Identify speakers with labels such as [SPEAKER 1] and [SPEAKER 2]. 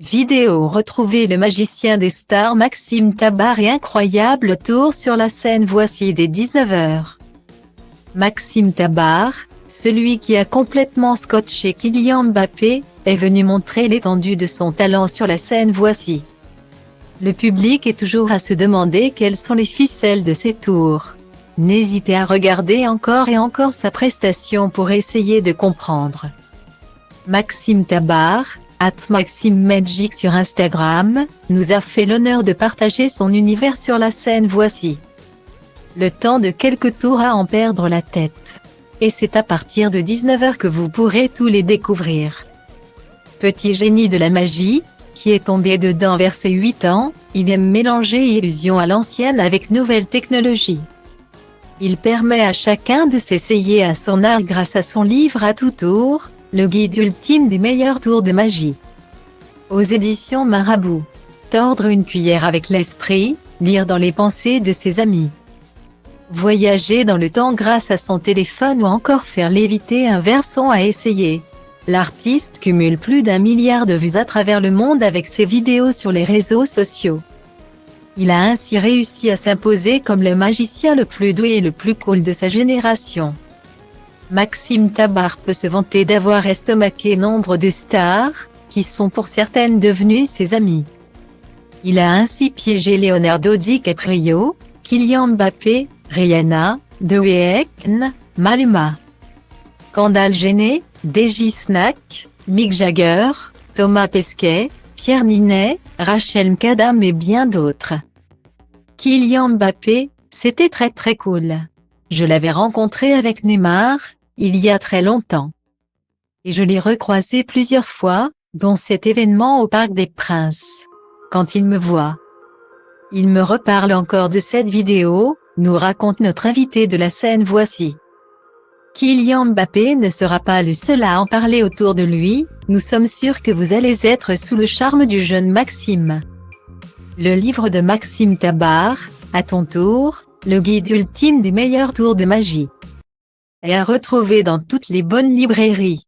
[SPEAKER 1] Vidéo retrouvez le magicien des stars Maxime Tabar et incroyable tour sur la scène voici dès 19h. Maxime Tabar, celui qui a complètement scotché Kylian Mbappé, est venu montrer l'étendue de son talent sur la scène voici. Le public est toujours à se demander quelles sont les ficelles de ces tours. N'hésitez à regarder encore et encore sa prestation pour essayer de comprendre. Maxime Tabar, @MaximeMagic sur Instagram, nous a fait l'honneur de partager son univers sur la scène voici. Le temps de quelques tours à en perdre la tête. Et c'est à partir de 19h que vous pourrez tous les découvrir. Petit génie de la magie, qui est tombé dedans vers ses 8 ans, il aime mélanger illusions à l'ancienne avec nouvelles technologies. Il permet à chacun de s'essayer à son art grâce à son livre à tout tour, le guide ultime des meilleurs tours de magie. Aux éditions Marabout. Tordre une cuillère avec l'esprit, lire dans les pensées de ses amis. Voyager dans le temps grâce à son téléphone ou encore faire léviter un verson à essayer. L'artiste cumule plus d'1 milliard de vues à travers le monde avec ses vidéos sur les réseaux sociaux. Il a ainsi réussi à s'imposer comme le magicien le plus doué et le plus cool de sa génération. Maxime Tabar peut se vanter d'avoir estomaqué nombre de stars, qui sont pour certaines devenues ses amies. Il a ainsi piégé Leonardo DiCaprio, Kylian Mbappé, Rihanna, The Weeknd, Maluma. Kendall Jenner, Deji Snack, Mick Jagger, Thomas Pesquet, Pierre Ninet, Rachel McAdam et bien d'autres. Kylian Mbappé, c'était très cool. Je l'avais rencontré avec Neymar, il y a très longtemps. Et je l'ai recroisé plusieurs fois, dont cet événement au Parc des Princes. Quand il me voit, il me reparle encore de cette vidéo, nous raconte notre invité de la scène voici. Kylian Mbappé ne sera pas le seul à en parler autour de lui, nous sommes sûrs que vous allez être sous le charme du jeune Maxime. Le livre de Maxime Tabar, à ton tour, le guide ultime des meilleurs tours de magie. Et à retrouver dans toutes les bonnes librairies.